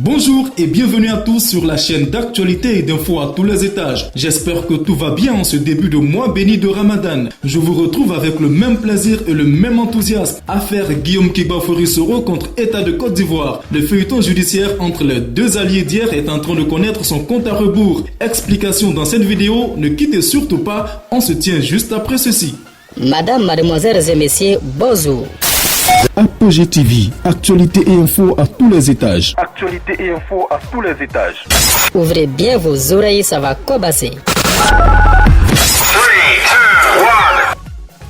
Bonjour et bienvenue à tous sur la chaîne d'actualité et d'infos à tous les étages. J'espère que tout va bien en ce début de mois béni de Ramadan. Je vous retrouve avec le même plaisir et le même enthousiasme. Affaire Guillaume Kibafori-Soro contre État de Côte d'Ivoire. Le feuilleton judiciaire entre les deux alliés d'hier est en train de connaître son compte à rebours. Explication dans cette vidéo, ne quittez surtout pas, on se tient juste après ceci. Madame, mademoiselles et messieurs, bonjour. Apogée TV, actualité et infos à tous les étages. Actualité et infos à tous les étages. Ouvrez bien vos oreilles, ça va cobasser.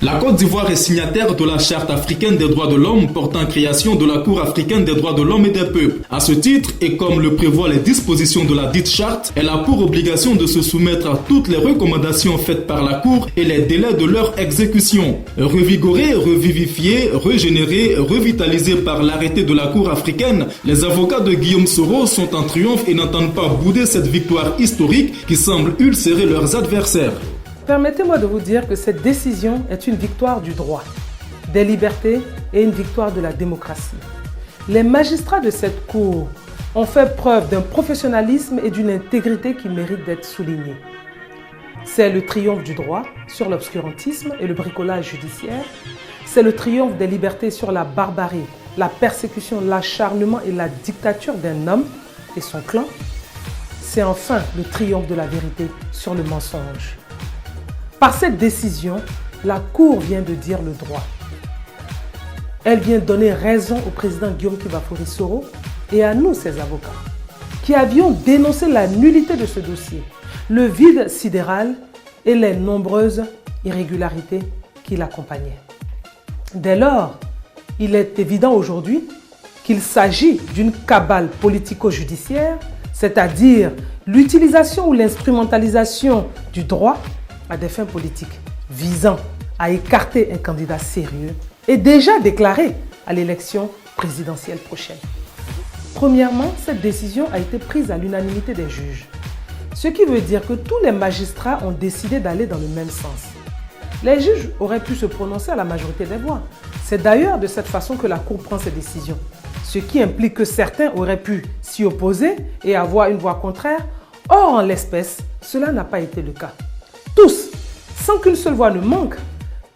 La Côte d'Ivoire est signataire de la Charte africaine des droits de l'homme portant création de la Cour africaine des droits de l'homme et des peuples. À ce titre, et comme le prévoient les dispositions de la dite charte, elle a pour obligation de se soumettre à toutes les recommandations faites par la Cour et les délais de leur exécution. Revigorés, revivifiés, régénérés, revitalisés par l'arrêté de la Cour africaine, les avocats de Guillaume Soro sont en triomphe et n'entendent pas bouder cette victoire historique qui semble ulcérer leurs adversaires. Permettez-moi de vous dire que cette décision est une victoire du droit, des libertés et une victoire de la démocratie. Les magistrats de cette cour ont fait preuve d'un professionnalisme et d'une intégrité qui méritent d'être soulignés. C'est le triomphe du droit sur l'obscurantisme et le bricolage judiciaire. C'est le triomphe des libertés sur la barbarie, la persécution, l'acharnement et la dictature d'un homme et son clan. C'est enfin le triomphe de la vérité sur le mensonge. Par cette décision, la Cour vient de dire le droit. Elle vient donner raison au président Guillaume Kibafori-Soro et à nous, ses avocats, qui avions dénoncé la nullité de ce dossier, le vide sidéral et les nombreuses irrégularités qui l'accompagnaient. Dès lors, il est évident aujourd'hui qu'il s'agit d'une cabale politico-judiciaire, c'est-à-dire l'utilisation ou l'instrumentalisation du droit à des fins politiques, visant à écarter un candidat sérieux et déjà déclaré à l'élection présidentielle prochaine. Premièrement, cette décision a été prise à l'unanimité des juges, ce qui veut dire que tous les magistrats ont décidé d'aller dans le même sens. Les juges auraient pu se prononcer à la majorité des voix. C'est d'ailleurs de cette façon que la Cour prend ses décisions, ce qui implique que certains auraient pu s'y opposer et avoir une voix contraire. Or, en l'espèce, cela n'a pas été le cas. Tous, sans qu'une seule voix ne manque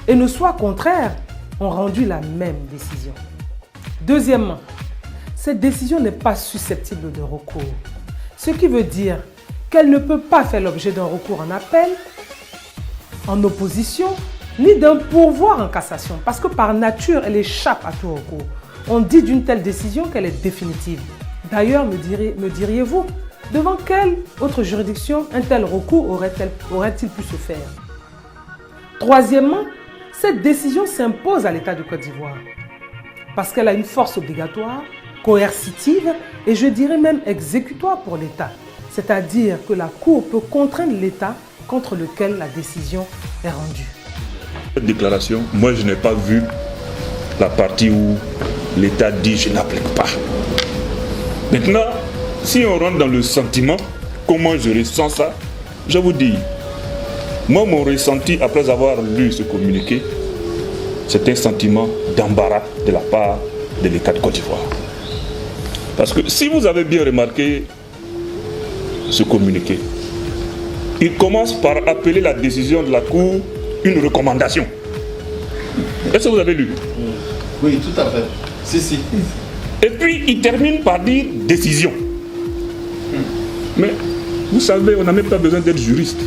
et ne soit contraire, ont rendu la même décision. Deuxièmement, cette décision n'est pas susceptible de recours, ce qui veut dire qu'elle ne peut pas faire l'objet d'un recours en appel, en opposition, ni d'un pourvoi en cassation, parce que par nature, elle échappe à tout recours. On dit d'une telle décision qu'elle est définitive. D'ailleurs, me diriez-vous, devant quelle autre juridiction un tel recours aurait-il pu se faire? Troisièmement, cette décision s'impose à l'État de Côte d'Ivoire parce qu'elle a une force obligatoire, coercitive et je dirais même exécutoire pour l'État. C'est-à-dire que la Cour peut contraindre l'État contre lequel la décision est rendue. Cette déclaration, moi je n'ai pas vu la partie où l'État dit je n'applique pas. Maintenant, si on rentre dans le sentiment, comment je ressens ça, je vous dis, moi mon ressenti après avoir lu ce communiqué, c'est un sentiment d'embarras de la part de l'État de Côte d'Ivoire. Parce que si vous avez bien remarqué ce communiqué, il commence par appeler la décision de la Cour une recommandation. Est-ce que vous avez lu? Oui, tout à fait. Si. Et puis il termine par dire décision. Mais vous savez, on n'a même pas besoin d'être juriste.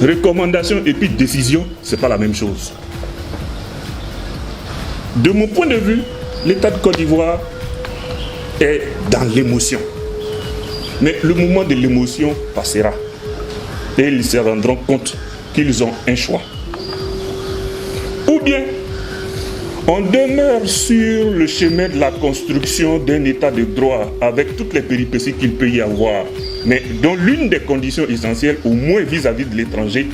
Recommandation et puis décision, ce n'est pas la même chose. De mon point de vue, l'État de Côte d'Ivoire est dans l'émotion. Mais le moment de l'émotion passera. Et ils se rendront compte qu'ils ont un choix. Ou bien, on demeure sur le chemin de la construction d'un état de droit avec toutes les péripéties qu'il peut y avoir, mais dont l'une des conditions essentielles, au moins vis-à-vis de l'étranger,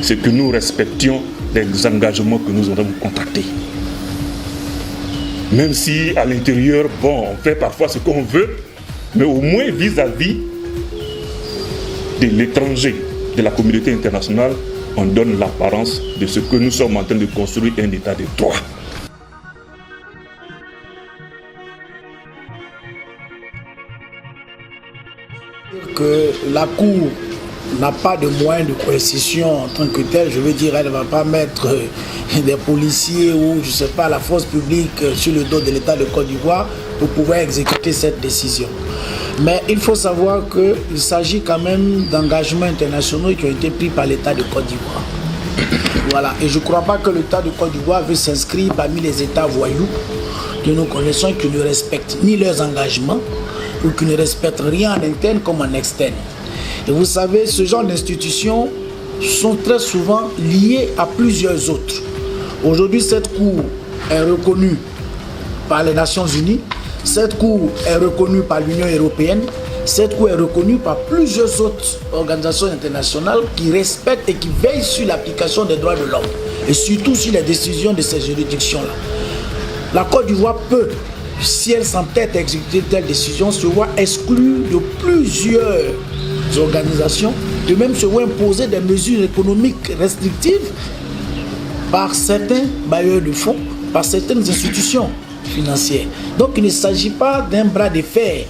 c'est que nous respections les engagements que nous aurons contractés. Même si à l'intérieur, on fait parfois ce qu'on veut, mais au moins vis-à-vis de l'étranger, de la communauté internationale, on donne l'apparence de ce que nous sommes en train de construire un état de droit. Que la Cour n'a pas de moyens de coercition en tant que telle, je veux dire, elle ne va pas mettre des policiers ou, je ne sais pas, la force publique sur le dos de l'État de Côte d'Ivoire pour pouvoir exécuter cette décision. Mais il faut savoir qu'il s'agit quand même d'engagements internationaux qui ont été pris par l'État de Côte d'Ivoire. Voilà, et je ne crois pas que l'État de Côte d'Ivoire veut s'inscrire parmi les États voyous que nous connaissons, qui ne respectent ni leurs engagements ou qui ne respectent rien en interne comme en externe. Et vous savez, ce genre d'institutions sont très souvent liées à plusieurs autres. Aujourd'hui, cette Cour est reconnue par les Nations Unies, cette Cour est reconnue par l'Union européenne, cette Cour est reconnue par plusieurs autres organisations internationales qui respectent et qui veillent sur l'application des droits de l'homme et surtout sur les décisions de ces juridictions-là. La Côte d'Ivoire peut, si elle s'entête à exécuter telle décision, se voit exclue de plusieurs organisations, de même se voit imposer des mesures économiques restrictives par certains bailleurs de fonds, par certaines institutions financières. Donc il ne s'agit pas d'un bras de fer,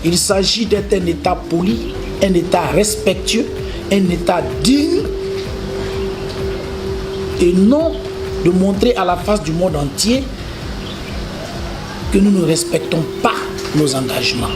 il s'agit d'être un État poli, un État respectueux, un État digne et non de montrer à la face du monde entier que nous ne respectons pas nos engagements.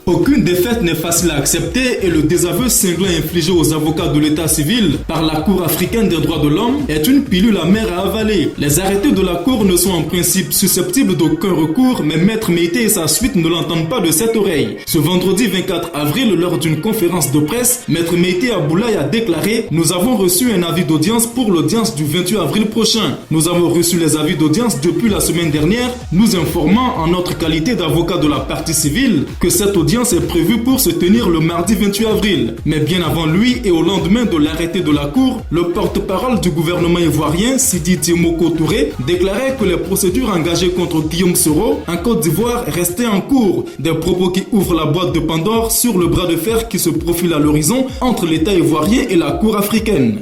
Aucune défaite n'est facile à accepter et le désaveu cinglant infligé aux avocats de l'état civil par la Cour africaine des droits de l'homme est une pilule amère à avaler. Les arrêtés de la Cour ne sont en principe susceptibles d'aucun recours, mais Maître Meïté et sa suite ne l'entendent pas de cette oreille. Ce vendredi 24 avril, lors d'une conférence de presse, Maître Meïté Aboulaye a déclaré « Nous avons reçu un avis d'audience pour l'audience du 28 avril prochain. Nous avons reçu les avis d'audience depuis la semaine dernière, nous informant en notre qualité d'avocat de la partie civile que cette audience est prévue pour se tenir le mardi 28 avril. Mais bien avant lui et au lendemain de l'arrêté de la Cour, le porte-parole du gouvernement ivoirien, Sidi Tiomoko Touré, déclarait que les procédures engagées contre Guillaume Soro en Côte d'Ivoire restaient en cours. Des propos qui ouvrent la boîte de Pandore sur le bras de fer qui se profile à l'horizon entre l'État ivoirien et la Cour africaine.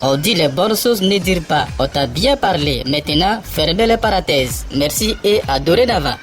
On dit les bonnes choses, ne dire pas. On t'a bien parlé. Maintenant, fermez les parenthèses. Merci et à dorénavant.